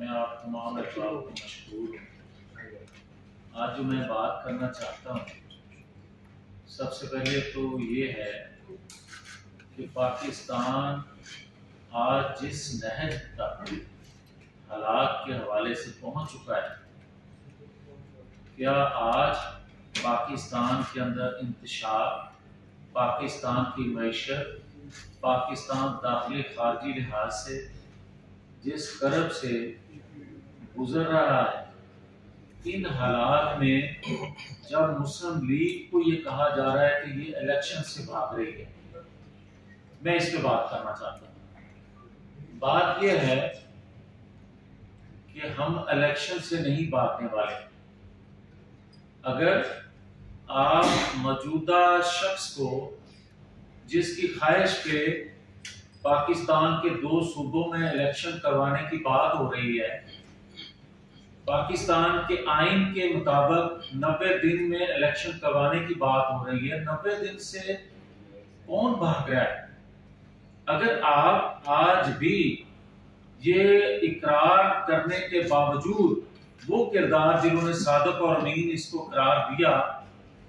मैं आप तमाम अहबाब को मशकूर हूँ। आज जो मैं बात करना चाहता हूँ, सबसे पहले तो ये है कि पाकिस्तान आज जिस नहज तक हालात के हवाले से पहुँच चुका है, क्या आज पाकिस्तान के अंदर इंतशार, पाकिस्तान की मईशत, पाकिस्तान दाखिली खारजी लिहाज से जिस करब से गुजर रहा है, इन हालात में जब मुस्लिम लीग को ये कहा जा रहा है कि ये इलेक्शन से भाग रही है, मैं इस पे बात करना चाहता हूँ। बात यह है कि हम इलेक्शन से नहीं भागने वाले। अगर आप मौजूदा शख्स को, जिसकी ख्वाहिश पे पाकिस्तान के 2 सूबों में इलेक्शन करवाने की बात हो रही है, पाकिस्तान के आइन के मुताबिक 90 दिन में इलेक्शन करवाने की बात हो रही है, 90 दिन से कौन भाग रहा है? अगर आप आज भी ये इकरार करने के बावजूद वो किरदार जिन्होंने सादक और अमीन इसको करार दिया,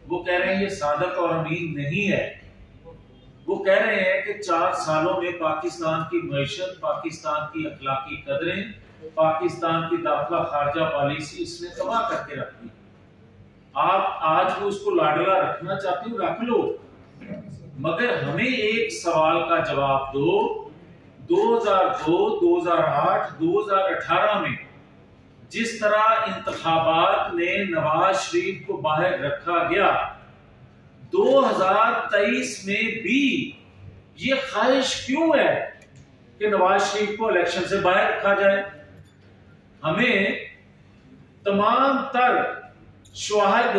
वो कह रहे हैं ये सादक और अमीन नहीं है। वो कह रहे हैं कि 4 सालों में पाकिस्तान की मईशत, पाकिस्तान की अखलाकी कदरें, पाकिस्तान की दाखिला खारजा पॉलिसी इसने तबाह करके रख दी। आप आज वो उसको लाडला रखना चाहते हो, रख लो, मगर हमें एक सवाल का जवाब दो। 2002, 2008, 2018 में जिस तरह इंतखाबात में नवाज शरीफ को बाहर रखा गया, 2023 में भी ये ख्वाहिश क्यों है कि नवाज शरीफ को इलेक्शन से बाहर रखा जाए? हमें तमाम तर शवाहद,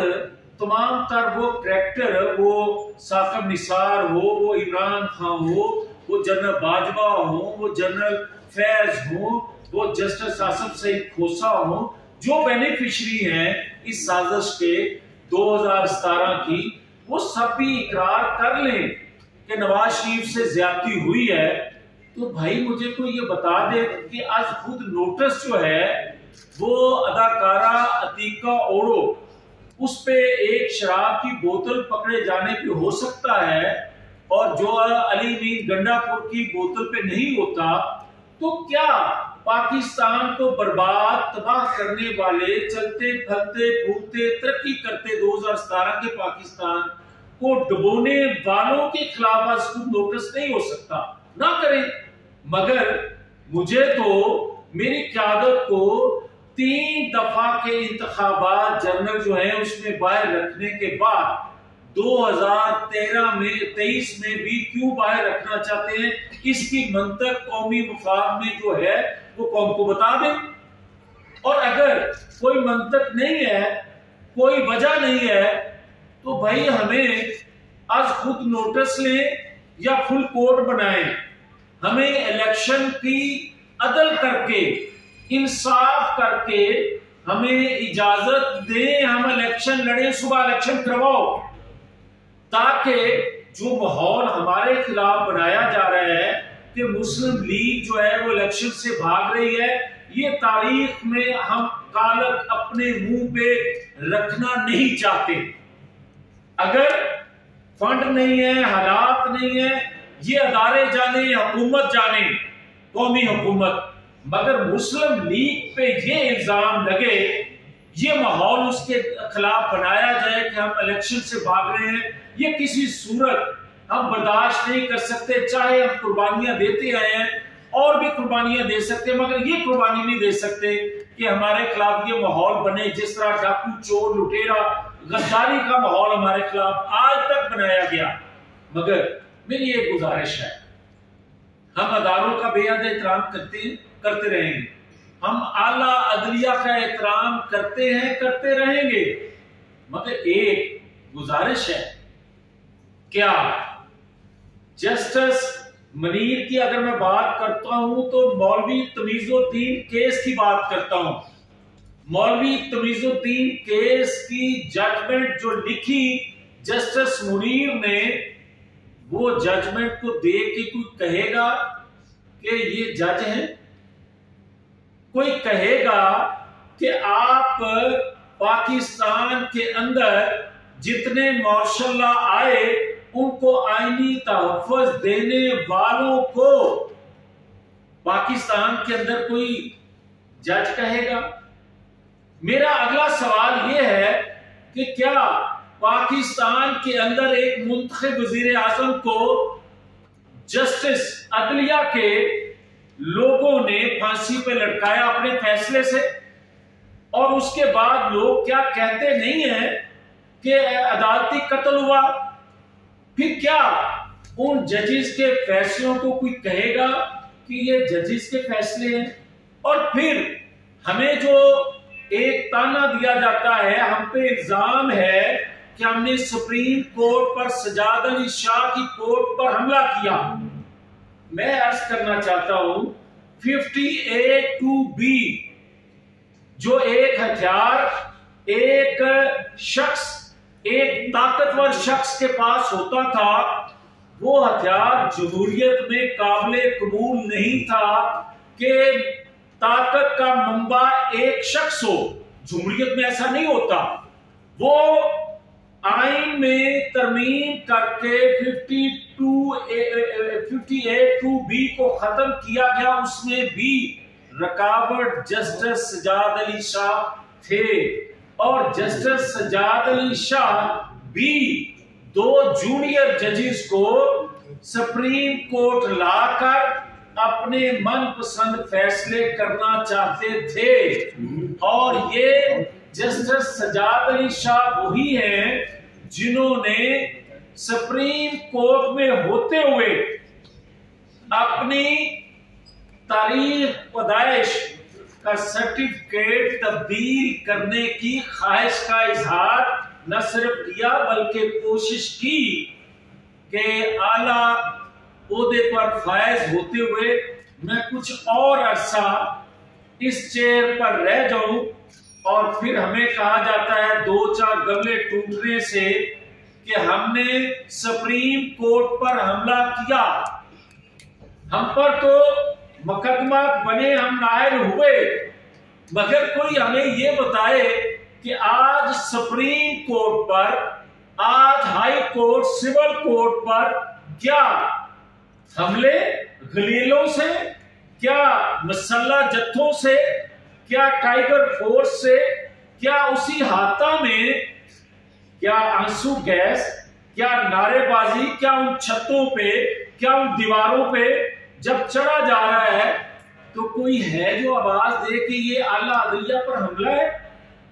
तमाम तर वो करैक्टर, वो साकिब निसार हो, वो इमरान खान हो, वो जनरल बाजवा हो, वो जनरल फैज हो, वो जस्टिस आसिफ सईद खोसा हो, जो बेनिफिशरी हैं इस साजिश के 2017 की, वो सब भी इकरार कर लें कि नवाज शरीफ से ज्यादती हुई है। तो भाई मुझे तो ये बता दे कि आज खुद नोटिस जो है वो अदाकारा अतीका ओरो, उस पे एक शराब की बोतल पकड़े जाने पे हो सकता है, और जो अली मीर गंडापुर की बोतल पे नहीं होता, तो क्या पाकिस्तान को बर्बाद तबाह करने वाले, चलते फलते फूलते तरक्की करते 2017 के पाकिस्तान को डुबोने वालों के खिलाफ आज खुद नोटिस नहीं हो सकता? ना करें। मगर मुझे तो मेरी क़यादत को 3 दफा के इंतखाबात जनरल जो है उसमें बाहर रखने के बाद 2023 में भी क्यों बाहर रखना चाहते हैं, इसकी मंतक कौमी मफाद में जो है वो कौम को बता दें। और अगर कोई मंतक नहीं है, कोई वजह नहीं है, तो भाई हमें आज खुद नोटिस लें या फुल कोर्ट बनाएं। हमें इलेक्शन की अदल करके, इंसाफ करके हमें इजाजत दें, हम इलेक्शन लड़ें, सुबह इलेक्शन करवाओ, ताकि जो माहौल हमारे खिलाफ बनाया जा रहा है कि मुस्लिम लीग जो है वो इलेक्शन से भाग रही है, ये तारीख में हम कालक अपने मुंह पे रखना नहीं चाहते। अगर फंड नहीं है, हालात नहीं है, ये अदारे जाने, हुकूमत जाने, कौमी हुकूमत, मगर मुस्लिम लीग पे ये इल्जाम लगे, ये माहौल उसके खिलाफ बनाया जाए कि हम इलेक्शन से भाग रहे हैं, ये किसी सूरत हम बर्दाश्त नहीं कर सकते। चाहे हम कुर्बानियां देते आए हैं और भी कुर्बानियां दे सकते हैं, मगर ये कुर्बानी नहीं दे सकते कि हमारे खिलाफ ये माहौल बने जिस तरह डाकू, चोर, लुटेरा, गद्दारी का माहौल हमारे खिलाफ आज तक बनाया गया। मगर मेरी एक गुजारिश है, हम अदारों का बेहद एहतराम करते रहेंगे, हम आला अदलिया का एहतराम करते हैं, करते रहेंगे, मगर एक गुजारिश है, क्या जस्टिस मनीर की अगर मैं बात करता हूं तो मौलवी तमीजुद्दीन केस की बात करता हूं। मौलवी तमीजुद्दीन केस की जजमेंट जो लिखी जस्टिस मुनीर ने, वो जजमेंट को देख के कोई कहेगा कि ये जज हैं? कोई कहेगा कि आप पाकिस्तान के अंदर जितने मार्शल लॉ आए उनको आईनी तहफ़्फ़ुज़ देने वालों को पाकिस्तान के अंदर कोई जज कहेगा? मेरा अगला सवाल यह है कि क्या पाकिस्तान के अंदर एक मुंतखब वज़ीर आज़म को जस्टिस अदलिया के लोगों ने फांसी पे लटकाया अपने फैसले से, और उसके बाद लोग क्या कहते नहीं है कि अदालती कत्ल हुआ? फिर क्या उन जजेस के फैसलों को कोई कहेगा कि ये जजेस के फैसले हैं? और फिर हमें जो एक ताना दिया जाता है, हम पे इल्जाम है कि हमने सुप्रीम कोर्ट पर सजाद अली शाह की कोर्ट पर हमला किया। मैं अर्ज करना चाहता हूं 58(2)B जो एक हथियार एक शख्स, एक ताकतवर शख्स के पास होता था, वो हथियार जमहूरियत में काबिल कबूल नहीं था कि ताकत का मंबा एक शख्स हो। जमहूरियत में ऐसा नहीं होता। वो आइन में तरमीम करके 58(2)B को खत्म किया गया। उसमें भी रकावट जस्टिस सजाद अली शाह थे, और जस्टिस सजाद अली शाह भी 2 जूनियर जजेस को सुप्रीम कोर्ट लाकर अपने मनपसंद फैसले करना चाहते थे। और ये जस्टिस सजाद अली शाह वही हैं जिन्होंने सुप्रीम कोर्ट में होते हुए अपनी तारीख पैदाइश का सर्टिफिकेट तब्दील करने की ख्वाहिश का इजहार न सिर्फ किया बल्कि कोशिश की कि आला ओहदे पर फायज होते हुए मैं कुछ और अरसा इस चेयर पर रह जाऊं। और फिर हमें कहा जाता है 2-4 गमले टूटने से कि हमने सुप्रीम कोर्ट पर हमला किया। हम पर तो मुकदमा बने, हम नायल हुए, मगर कोई हमें ये बताए कि आज सुप्रीम कोर्ट पर, आज हाई कोर्ट, सिविल कोर्ट पर क्या हमले गलीलों से, क्या मसल्ला जत्थों से, क्या टाइगर फोर्स से, क्या उसी हाथा में, क्या आंसू गैस, क्या नारेबाजी, क्या उन छतों पे, क्या उन दीवारों पे जब चढ़ा जा रहा है तो कोई है जो आवाज दे कि ये आला अदलिया पर हमला है?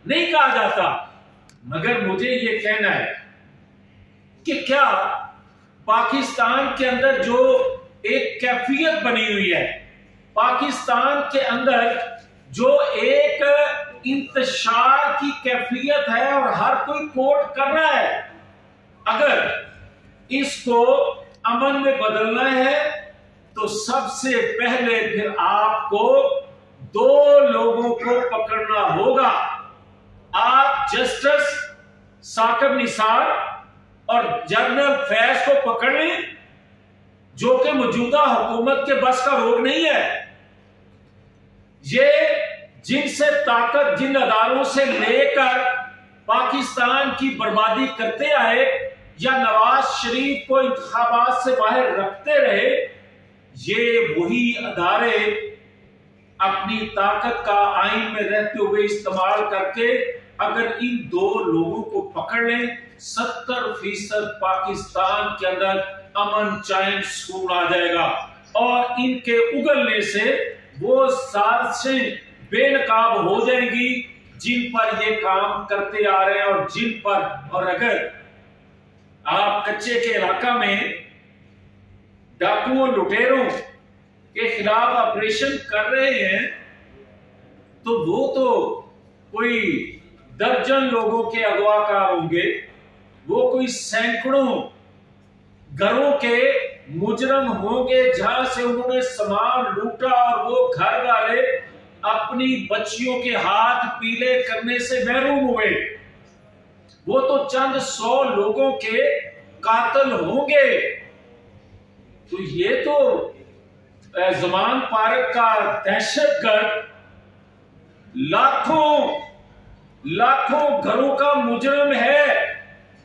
नहीं कहा जाता। मगर मुझे ये कहना है कि क्या पाकिस्तान के अंदर जो एक कैफियत बनी हुई है, पाकिस्तान के अंदर जो एक इंतशार की कैफियत है और हर कोई कोर्ट कर रहा है, अगर इसको अमन में बदलना है तो सबसे पहले फिर आपको 2 लोगों को पकड़ना होगा। आप जस्टिस साकिब निसार और जनरल फैज को पकड़ लें, जो कि मौजूदा हुकूमत के बस का रोग नहीं है। ये जिनसे ताकत, जिन अदारों से लेकर पाकिस्तान की बर्बादी करते आए या नवाज शरीफ को इंतखाबात से बाहर रखते रहे, ये वही अदारे अपनी ताकत का आइन में रहते हुए इस्तेमाल करके अगर इन 2 लोगों को पकड़ लें, 70% पाकिस्तान के अंदर अमन, चैन, सुकून आ जाएगा। और इनके उगलने से वो साजिशें बेनकाब हो जाएंगी जिन पर ये काम करते आ रहे हैं और जिन पर, और अगर आप कच्चे के इलाका में डाकुओं, लुटेरों के खिलाफ ऑपरेशन कर रहे हैं तो वो तो कोई दर्जन लोगों के अगवाकार होंगे, वो कोई सैकड़ों घरों के मुजरम होंगे जहां से उन्होंने सामान लूटा और वो घर वाले अपनी बच्चियों के हाथ पीले करने से महरूम हुए। वो तो चंद 100 लोगों के कातिल होंगे। तो ये तो ज़मान पारक का दहशतगर्द लाखों लाखों घरों का मुजरिम है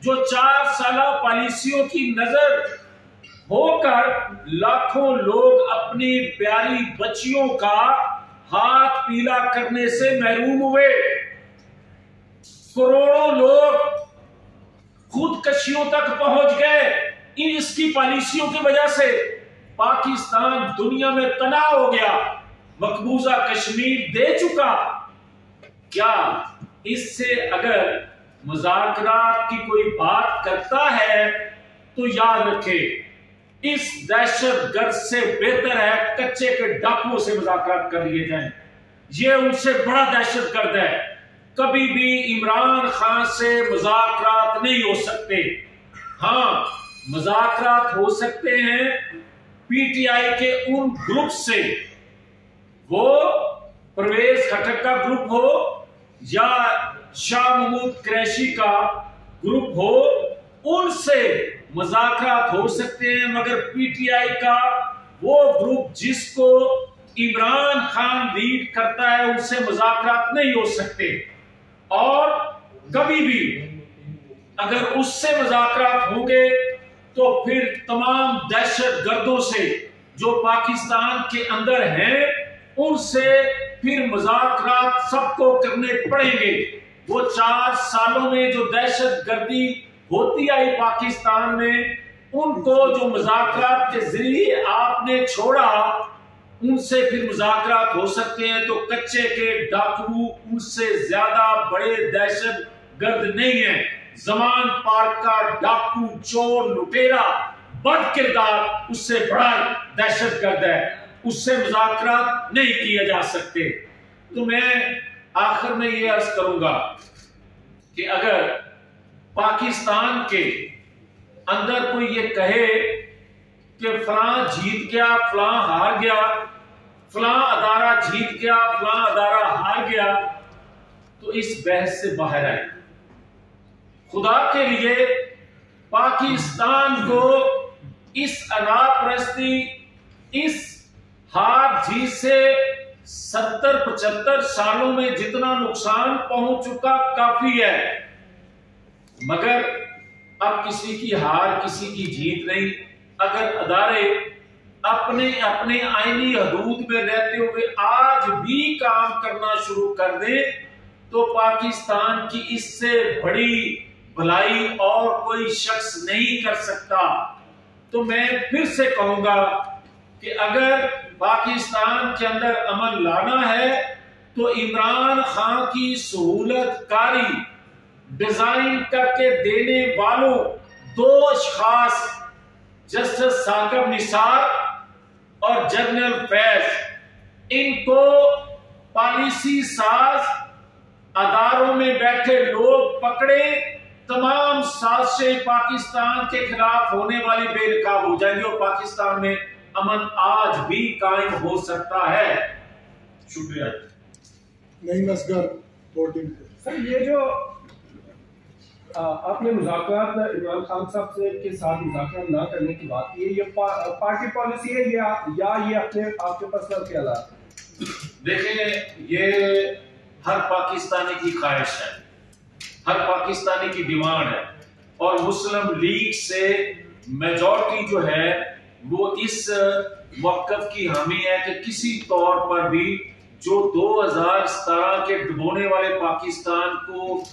जो 4 साल पॉलिसियों की नजर होकर लाखों लोग अपनी प्यारी बच्चियों का हाथ पीला करने से महरूम हुए। करोड़ों लोग खुदकशियों तक पहुंच गए इसकी पॉलिसियों की वजह से। पाकिस्तान दुनिया में तनाव हो गया, मकबूजा कश्मीर दे चुका। क्या इससे अगर मुज़ाकरात की कोई बात करता है तो याद रखे, इस दहशतगर्द से बेहतर है कच्चे के डाकुओं से मुज़ाकरात कर लिए जाएं। ये उनसे बड़ा दहशतगर्द है। कभी भी इमरान खान से मुज़ाकरात नहीं हो सकते। हाँ, मुज़ाकरात हो सकते हैं पीटीआई के उन ग्रुप से, वो परवेज खट्टर का ग्रुप हो या शाह महमूद कुरैशी का ग्रुप हो, उनसे मुज़ाकरात हो सकते हैं। मगर पीटीआई का वो ग्रुप जिसको इमरान खान लीड करता है, उनसे मुज़ाकरात नहीं हो सकते। और कभी भी अगर उससे मुज़ाकरात होंगे तो फिर तमाम दहशतगर्दों से जो पाकिस्तान के अंदर हैं, उनसे फिर मुज़ाकरात सबको करने पड़ेंगे। वो 4 सालों में जो दहशतगर्दी होती आई पाकिस्तान में, उनको जो मुज़ाकरात के जरिए आपने छोड़ा, उनसे फिर मुज़ाकरात हो सकते हैं। तो कच्चे के डाकू उनसे ज्यादा बड़े दहशतगर्द नहीं है। जमान पार्क का डाकू, चोर, लुटेरा, बद किरदार उससे बड़ा दहशतगर्द है, उससे मुज़ाकरात नहीं किए जा सकते। तो मैं आखिर में ये अर्ज करूंगा कि अगर पाकिस्तान के अंदर कोई ये कहे कि फलां जीत गया, फलां हार गया, फलां अदारा जीत गया, फलां अदारा हार गया, तो इस बहस से बाहर आए। खुदा के लिए पाकिस्तान को इस अनापरस्ती, इस हार जीत से 70-75 सालों में जितना नुकसान पहुंच चुका काफी है। मगर अब किसी की हार, किसी की जीत नहीं। अगर अदारे अपने अपने आईनी हदूद में रहते हुए आज भी काम करना शुरू कर दे, तो पाकिस्तान की इससे बड़ी भलाई और कोई शख्स नहीं कर सकता। तो मैं फिर से कहूंगा कि अगर पाकिस्तान के अंदर अमन लाना है तो इमरान खान की सहूलतकारी डिजाइन करके देने वालों 2 अशखास, जस्टिस साकिब निसार और जनरल फैज, इनको पॉलिसी साज अदारों में बैठे लोग पकड़े, तमाम साजिशें पाकिस्तान के खिलाफ होने वाली बेनकाब हो जाएंगी और पाकिस्तान में अमन आज भी कायम हो सकता है। शुक्रिया। नहीं असगर बोर्डिंग सर, ये जो आपने मुज़ाकरात इमरान खान साहब से के साथ मुज़ाकरात ना करने की बात की है, ये पार्टी पॉलिसी है या ये अपने आपके पर्सनल ख्यालात? देखिए, ये हर पाकिस्तानी की ख्वाहिश है, हर पाकिस्तानी की डिमांड है। और मुस्लिम लीग से मेजॉरिटी जो है वो इस मौक़िफ़ की हामी है कि किसी तौर पर भी जो 2017 के डुबोने वाले पाकिस्तान को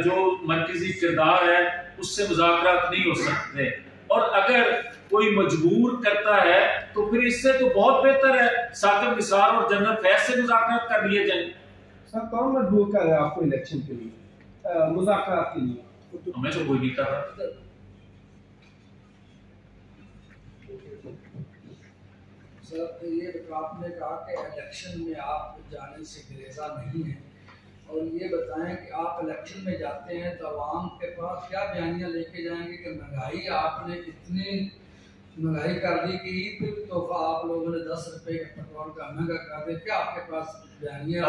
जो मरकजी किरदार है, उससे मुज़ाकरात नहीं हो सकते। और अगर कोई मजबूर करता है तो फिर इससे तो बहुत बेहतर है साकिब निसार और जनरल फैज से मुज़ाकरात कर लिए जाए। सर, कौन मजबूर कर रहा है आपको इलेक्शन के लिए, मुज़ाकरात के लिए? हमें तो कोई नहीं कर रहा। सर, ये आपने कहा कि इलेक्शन में आप जाने से गुरेज़ा नहीं है, और ये बताएं कि आप इलेक्शन में जाते हैं तो आवाम के पास क्या बयानियाँ लेके जाएंगे कि महंगाई, आपने इतनी महंगाई कर दी कि ईद पे भी तोहफा आप लोगों ने 10 रुपए का पेट्रोल का महंगा कर दे, क्या आपके पास बयानियाँ?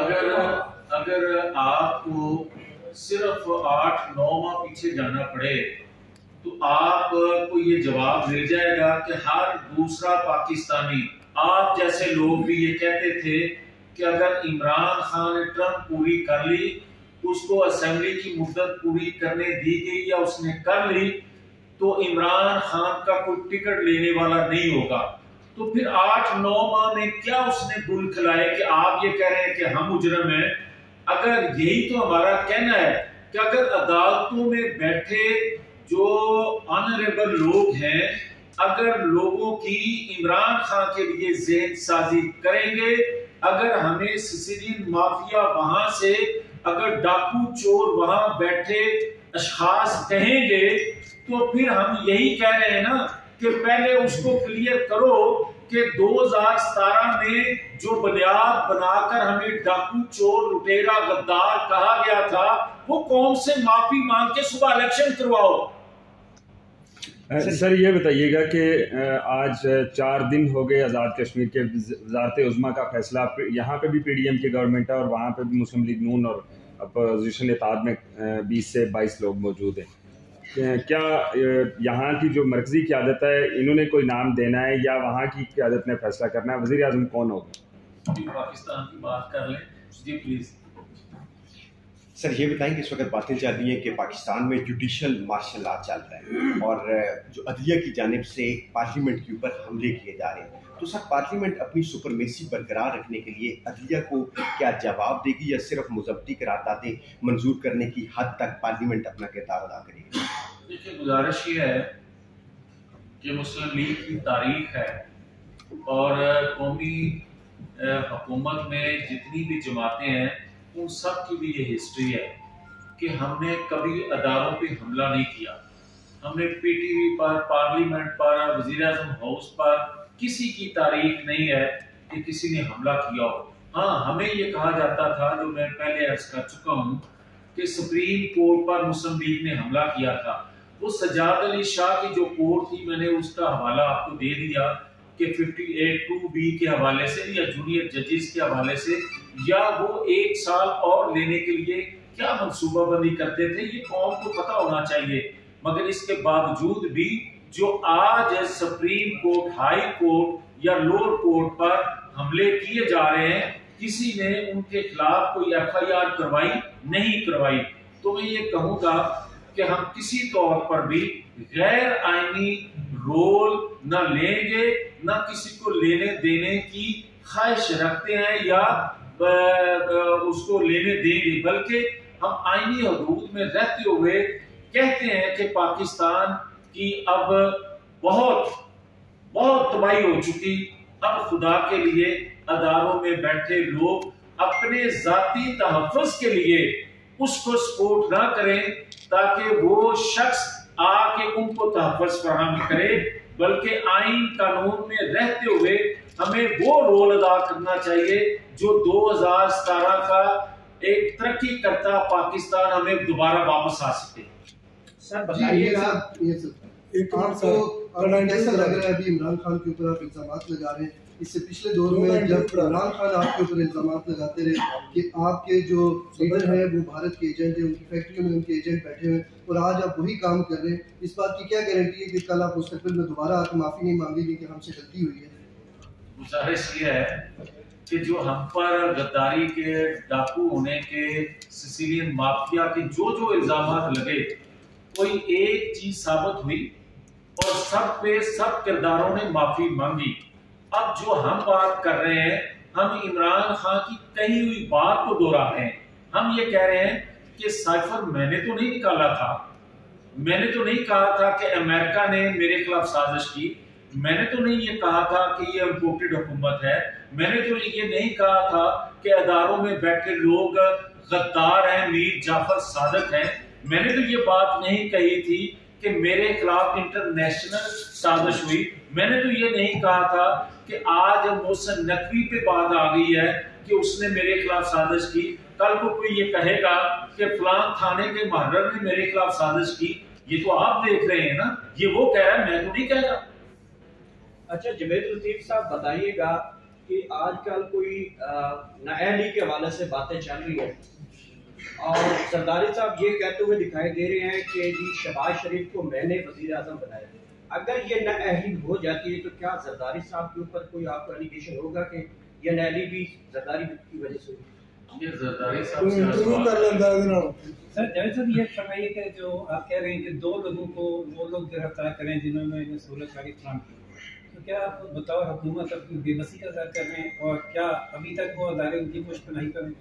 अगर आपको सिर्फ 8-9 माह पीछे जाना पड़े तो आपको ये जवाब मिल जाएगा कि हर दूसरा पाकिस्तानी, आप जैसे लोग भी ये कहते थे कि अगर इमरान खान ने टर्म पूरी कर ली, उसको असेंबली की मुद्दत पूरी करने दी गई या उसने कर ली, तो इमरान खान का कोई टिकट लेने वाला नहीं होगा। तो फिर 8-9 माह में क्या उसने गुल खिलाए कि आप ये कह रहे हैं कि हम मुजरम हैं? अगर यही तो हमारा कहना है कि अगर अदालतों में बैठे जो ऑनरेबल लोग हैं, अगर लोगों की इमरान खान के लिए ज़हन साजी करेंगे, अगर हमें सिसिलियन माफिया वहां से, अगर डाकू चोर वहां बैठे अशखास कहेंगे, तो फिर हम यही कह रहे हैं ना कि पहले उसको क्लियर करो कि 2017 में जो बुनियाद बनाकर हमें डाकू चोर लुटेरा गद्दार कहा गया था, वो कौम से माफी मांग के सुबह इलेक्शन करवाओ। सर ये बताइएगा कि आज 4 दिन हो गए आज़ाद कश्मीर के वज़ारत उज़्मा का फैसला, यहाँ पे भी PDM की गवर्नमेंट है और वहाँ पे भी मुस्लिम लीग नून और अपोजिशन इत्तेहाद में 20 से 22 लोग मौजूद हैं। क्या यहाँ की जो मरकज़ी क़यादत है, इन्होंने कोई नाम देना है या वहाँ की क़यादत ने फैसला करना है वज़ीर आज़म कौन होगा? पाकिस्तान की बात कर लें जी प्लीज़। सर ये बताएं कि इस वक्त बातें चल रही हैं कि पाकिस्तान में जुडिशल मार्शल लॉ चल रहा है और जो अदलिया की जानिब से पार्लियामेंट के ऊपर हमले किए जा रहे हैं, तो सर पार्लियामेंट अपनी सुपरमेसी बरकरार रखने के लिए अदलिया को क्या जवाब देगी या सिर्फ मुज़ब्बती करारदादें मंजूर करने की हद तक पार्लियामेंट अपना किरदार अदा करेगी? देखिए, गुजारिश ये है कि मुस्लिम लीग की तारीख है और कौमी हुकूमत में जितनी भी जमातें हैं उन सब की भी ये हिस्ट्री है कि हमने कभी अदारों पे हमला नहीं किया। हमने PTV पर, पार्लियामेंट पर, वज़ीर आज़म हाउस पर किसी की तारीख नहीं है कि किसी ने हमला किया हो। हाँ, हमें ये कहा जाता था, जो मैं पहले अर्ज कर चुका हूँ, कि सुप्रीम कोर्ट पर मुस्लिम लीग ने हमला किया था। वो सज्जाद अली शाह की जो कोर्ट थी, मैंने उसका हवाला आपको दे दिया कि 58(2)B के हवाले से या जूनियर जजेस के हवाले से, या वो 1 साल और लेने के लिए क्या मनसूबाबंदी करते थे, ये कौम को पता होना चाहिए। मगर इसके बावजूद भी जो आज सुप्रीम कोर्ट, हाई कोर्ट या लोअर कोर्ट पर हमले किए जा रहे हैं, किसी ने उनके खिलाफ कोई FIR करवाई नहीं करवाई। तो मैं ये कहूँगा कि हम किसी तौर पर भी गैर आईनी रोल न लेंगे, न किसी को लेने देने की ख्वाहिश रखते हैं या उसको लेने देंगे, बल्कि हम आईनी हदूद में रहते हुए कहते हैं कि पाकिस्तान की अब बहुत बहुत तबाही हो चुकी। अब खुदा के लिए अदारों में बैठे लोग अपने जाती तहफ़्फ़ुज़ के लिए उसको सपोर्ट ना करें ताकि वो शख्स आके उनको तहफ़्फ़ुज़ फराहम करे, बल्कि आइन कानून में रहते हुए हमें वो रोल अदा करना चाहिए जो 2017 का एक तरक्की करता पाकिस्तान हमें दोबारा वापस आ सके। सर बताइएगा, आपको कैसा लग रहा है अभी इमरान खान के ऊपर आप इल्जाम लगा रहे हैं? इससे पिछले दौर में जब इमरान खान आपके ऊपर इल्जाम लगाते रहे कि आपके जो लीडर हैं वो भारत के एजेंट हैं, उनकी फैक्ट्रियों में उनके एजेंट बैठे हुए हैं, और आज आप वही काम कर रहे हैं, इस बात की क्या गारंटी है कि कल आप मुस्तकबिल में दोबारा आकर माफ़ी नहीं मांगेंगे कि हमसे गलती हुई है? गुजारिश ये है कि जो हम पर गद्दारी के, डाकू होने के, सिसिलियन माफिया के जो इल्जाम लगे, कोई एक चीज साबित हुई और सब पे सब किरदारों ने माफी मांगी। अब जो हम बात कर रहे हैं, हम इमरान खान की कही हुई बात को दोहराते हैं। हम ये कह रहे हैं कि साइफर मैंने तो नहीं निकाला था, मैंने तो नहीं कहा था कि अमेरिका ने मेरे खिलाफ साजिश की, मैंने तो नहीं ये कहा था कि ये इम्पोर्टेड हुकूमत है, मैंने तो ये नहीं कहा था कि अदारों में बैठे लोग गद्दार हैं, मीर जाफर सादक हैं, मैंने तो ये बात नहीं कही थी कि मेरे खिलाफ इंटरनेशनल साजिश हुई, मैंने तो ये नहीं कहा था कि आज मोहसिन नकवी पे बात आ गई है कि उसने मेरे खिलाफ साजिश की। कल को कोई ये कहेगा कि फलां थाने के महर्रर ने मेरे खिलाफ साजिश की, ये तो आप देख रहे हैं ना, ये वो कह रहा है, मैं तो नहीं कह रहा। अच्छा जुबैर लतीफ साहब बताइएगा कि आजकल कोई नाअहली के हवाले से बातें चल रही है और सरदारी साहब ये कहते हुए दिखाई दे रहे हैं कि जी शहबाज शरीफ को मैंने वजीर आजम बनाया। अगर ये नाअहली हो जाती है तो क्या जरदारी साहब के ऊपर कोई आपका एलिगेशन होगा कि या नैली भी जरदारी की वजह से हुई? ये जरदारी साहब से इंटरव्यू कर लेता है ना। सर जावेद साहब ये फरमाइए कि जो आप कह रहे हैं कि 2 लोगों को वो लोग गिरफ्तार करें जिन्होंने सूरतकारी फराहम की, तो क्या आप बतौर हुकूमत अपनी बेबसी का इज़हार कर रहे हैं और क्या अभी तक वो अदारे उनकी पुष्टपनाही कर रहे हैं?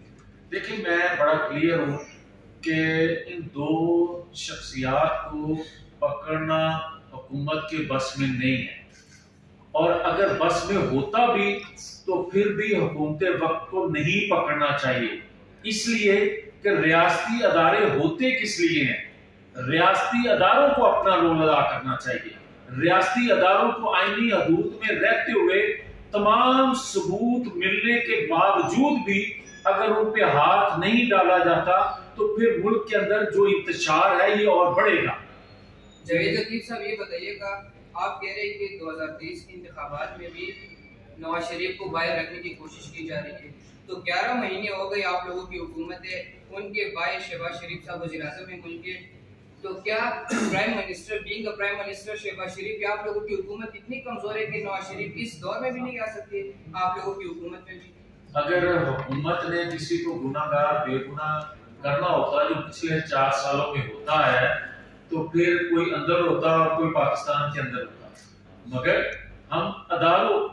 देखिए, मैं बड़ा क्लियर हूँ कि इन 2 शख्सियात को पकड़ना हुकूमत के बस में नहीं है, और अगर बस में होता भी तो फिर भी हुकूमत वक्त को नहीं पकड़ना चाहिए, इसलिए कि रियासती अदारे होते किस लिए हैं। रियासती अदारों को अपना रोल अदा करना चाहिए। रियासती अदारों को आईनी हदूद में रहते हुए तमाम सबूत मिलने के बावजूद भी अगर उन पे हाथ नहीं डाला जाता तो फिर मुल्क के अंदर जो इंतशार है ये और बढ़ेगा। जावेद लतीफ साहब ये बताइएगा, आप कह रहे हैं कि 2023 के इंतखाबात में भी नवाज शरीफ को बाहर रखने की कोशिश की जा रही है, तो 11 महीने हो गए आप लोगों की हुकूमत है, उनके भाई शहबाज शरीफ साहब वज़ीर-ए-आज़म में मुल्क के, तो क्या prime minister being a prime minister Shehbaz Sharif, आप लोगों की हुकूमत इतनी कमजोर है कि नवाज शरीफ इस दौर में भी नहीं आ सकते आप लोगों की हुकूमत में भी? अगर हुकूमत ने किसी को गुनाहगार बेगुनाह करना होता जो पिछले 4 सालों में होता है तो फिर कोई अंदर होता और कोई पाकिस्तान के अंदर होता, मगर हम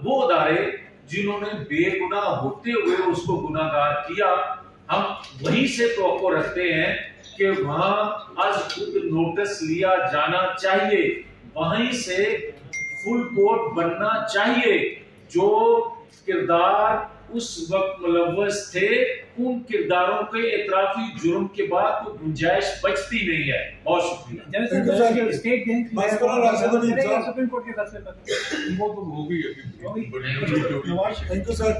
वो अदारे जिन्होंने बेगुनाह होते हुए उसको गुनाहगार किया, हम वहीं से तवक्को रखते हैं कि वहां आज खुद नोटिस लिया जाना चाहिए, वहीं से फुल कोर्ट बनना चाहिए। जो किरदार उस वक्त मुलव्वस थे उन किरदारों के एतराफी जुर्म के बाद तो गुंजाइश बचती नहीं है। बहुत शुक्रिया। स्टेट बैंक सुप्रीम कोर्ट के फैसले पर थैंक यू सर।